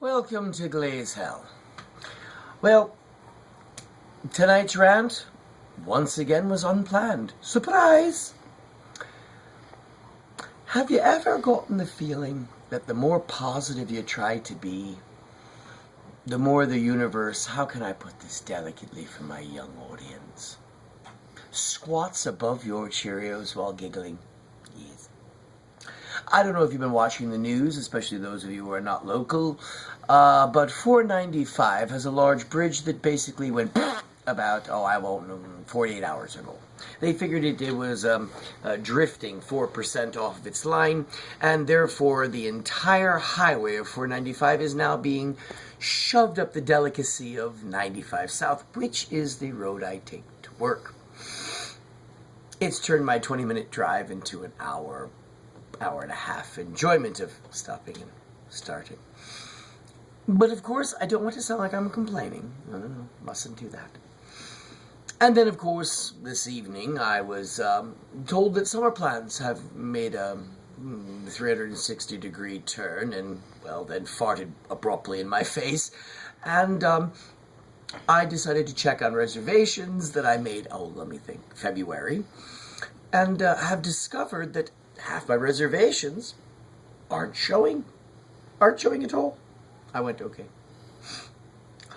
Welcome to Glaze Hell. Well, tonight's rant, once again, was unplanned. Surprise! Have you ever gotten the feeling that the more positive you try to be, the more the universe, how can I put this delicately for my young audience, squats above your Cheerios while giggling? Yes. I don't know if you've been watching the news, especially those of you who are not local, but 495 has a large bridge that basically went about, 48 hours ago. They figured it was drifting 4% off of its line, and therefore the entire highway of 495 is now being shoved up the delicacy of 95 South, which is the road I take to work. It's turned my 20-minute drive into an hour and a half enjoyment of stopping and starting. But of course, I don't want to sound like I'm complaining. No, mustn't do that. And then, of course, this evening, I was told that summer plans have made a 360-degree turn and, well, then farted abruptly in my face. And I decided to check on reservations that I made, February. And have discovered that half my reservations aren't showing at all. I went, okay.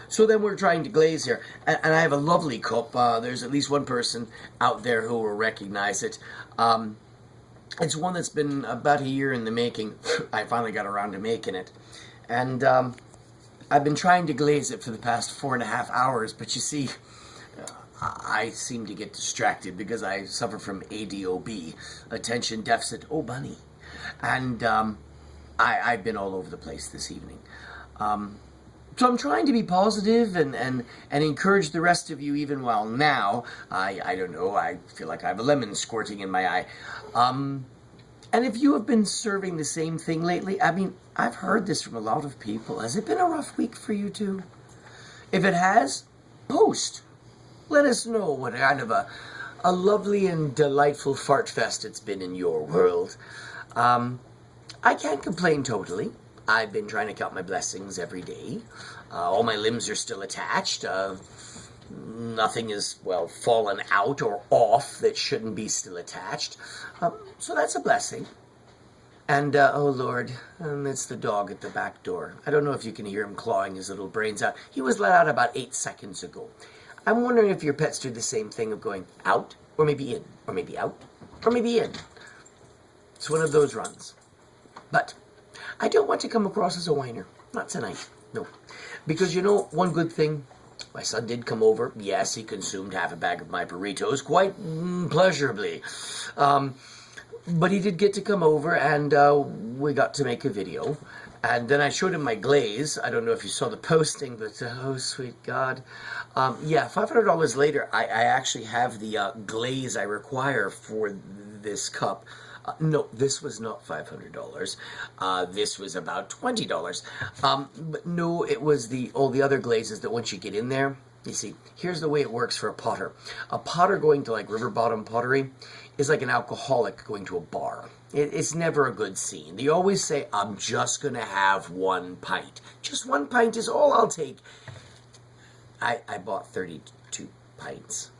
So then we're trying to glaze here, and I have a lovely cup. There's at least one person out there who will recognize it. It's one that's been about a year in the making. I finally got around to making it. And I've been trying to glaze it for the past 4.5 hours, but you see, I seem to get distracted because I suffer from ADOB, attention deficit, bunny. And I've been all over the place this evening. So I'm trying to be positive and encourage the rest of you, even while now, I don't know, I feel like I have a lemon squirting in my eye. And if you have been serving the same thing lately, I've heard this from a lot of people. Has it been a rough week for you too? If it has, post. Let us know what kind of a lovely and delightful fart fest it's been in your world. I can't complain totally. I've been trying to count my blessings every day. All my limbs are still attached. Nothing is, fallen out or off that shouldn't be still attached. So that's a blessing. And, oh Lord, it's the dog at the back door. I don't know if you can hear him clawing his little brains out. He was let out about 8 seconds ago. I'm wondering if your pets do the same thing of going out, or maybe in, or maybe out, or maybe in. It's one of those runs. But I don't want to come across as a whiner. Not tonight, no. Because you know, one good thing, my son did come over. Yes, he consumed half a bag of my burritos, quite pleasurably. But he did get to come over, and we got to make a video. And then I showed him my glaze. I don't know if you saw the posting, but oh, sweet God. $500 later, I actually have the glaze I require for this cup. No, this was not $500. This was about $20. But no, it was all the other glazes that once you get in there, you see, here's the way it works for a potter. A potter going to like river bottom pottery is like an alcoholic going to a bar. It's never a good scene. They always say, I'm just going to have 1 pint. Just 1 pint is all I'll take. I bought 32 pints.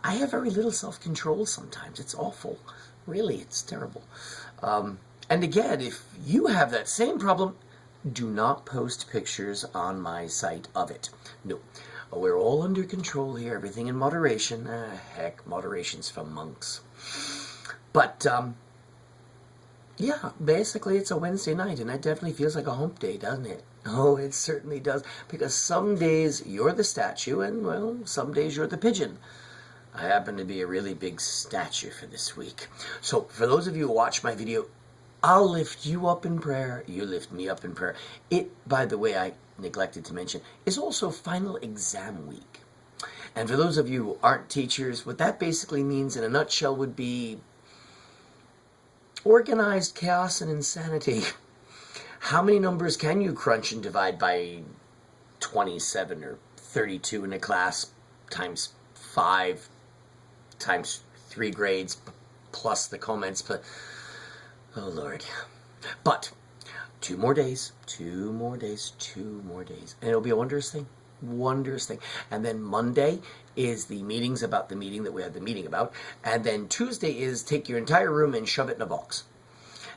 I have very little self-control sometimes. It's awful. Really, it's terrible. And again, if you have that same problem, do not post pictures on my site of it. No. We're all under control here. Everything in moderation. Heck, moderation's for monks. But, yeah, basically it's a Wednesday night, and it definitely feels like a hump day, doesn't it? Oh, it certainly does. Because some days you're the statue, and, well, some days you're the pigeon. I happen to be a really big statue for this week. So, for those of you who watch my video, I'll lift you up in prayer. You lift me up in prayer. It, by the way, I neglected to mention, is also final exam week. And for those of you who aren't teachers, what that basically means in a nutshell would be organized chaos and insanity. How many numbers can you crunch and divide by 27 or 32 in a class times 5 times 3 grades plus the comments? But oh Lord. But 2 more days, 2 more days, 2 more days. And it'll be a wondrous thing. Wondrous thing. And then Monday is the meetings about the meeting that we had the meeting about. And then Tuesday is take your entire room and shove it in a box.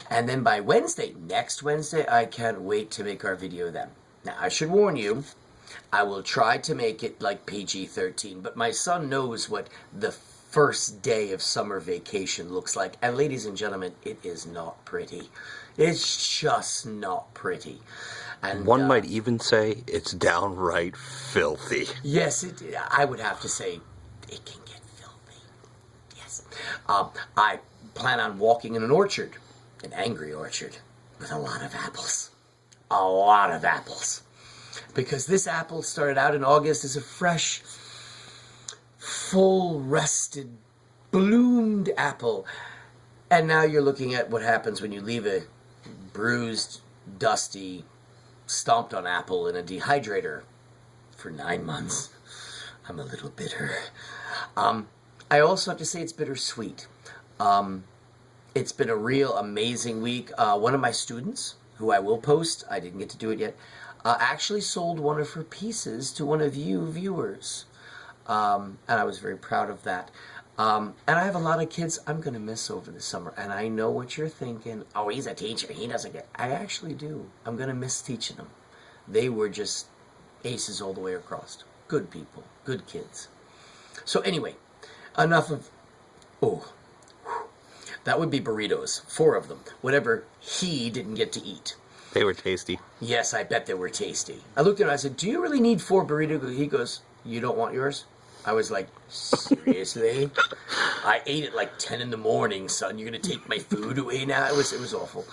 And then by Wednesday, next Wednesday, I can't wait to make our video then. Now, I should warn you, I will try to make it like PG-13, but my son knows what the first day of summer vacation looks like. And ladies and gentlemen, it is not pretty. It's just not pretty. And one might even say it's downright filthy. Yes, I would have to say it can get filthy. Yes. I plan on walking in an orchard, an angry orchard, with a lot of apples. A lot of apples. Because this apple started out in August as a fresh, full-rested, bloomed apple. And now you're looking at what happens when you leave a bruised, dusty, stomped on apple in a dehydrator for 9 months. I'm a little bitter. I also have to say it's bittersweet. It's been a real amazing week. One of my students, who I will post, I didn't get to do it yet, actually sold one of her pieces to one of you viewers. And I was very proud of that. And I have a lot of kids I'm going to miss over the summer. And I know what you're thinking. Oh, he's a teacher. He doesn't get... I actually do. I'm going to miss teaching them. They were just aces all the way across. Good people. Good kids. So anyway, enough of... Oh, that would be burritos. 4 of them. Whatever he didn't get to eat. They were tasty. Yes, I bet they were tasty. I looked at him and I said, do you really need 4 burritos? He goes, you don't want yours? I was like, seriously? I ate at like 10 in the morning, son. You're going to take my food away now? It was awful.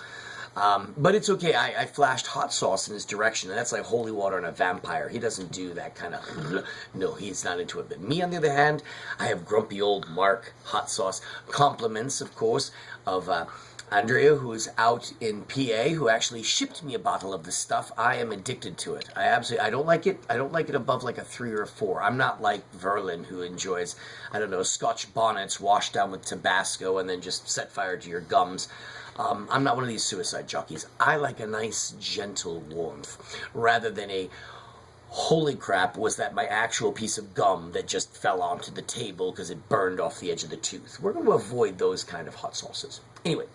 But it's okay. I flashed hot sauce in his direction, and that's like holy water on a vampire. He doesn't do that kind of... No, he's not into it. But me, on the other hand, I have grumpy old Mark hot sauce. Compliments, of course, of... Andrea, who is out in PA, who actually shipped me a bottle of this stuff. I am addicted to it. I don't like it. I don't like it above like a 3 or a 4. I'm not like Verlin, who enjoys, I don't know, Scotch bonnets washed down with Tabasco and then just set fire to your gums. I'm not one of these suicide jockeys. I like a nice, gentle warmth, rather than a holy crap, was that my actual piece of gum that just fell onto the table because it burned off the edge of the tooth. We're going to avoid those kind of hot sauces. Anyway.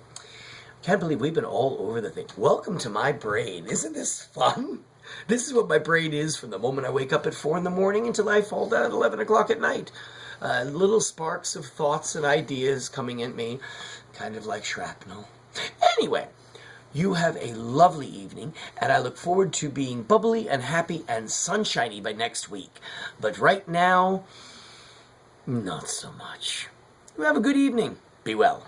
Can't believe we've been all over the thing. Welcome to my brain. Isn't this fun? This is what my brain is from the moment I wake up at 4 in the morning until I fall down at 11 o'clock at night. Little sparks of thoughts and ideas coming at me, kind of like shrapnel. Anyway, you have a lovely evening, and I look forward to being bubbly and happy and sunshiny by next week. But right now, not so much. You have a good evening. Be well.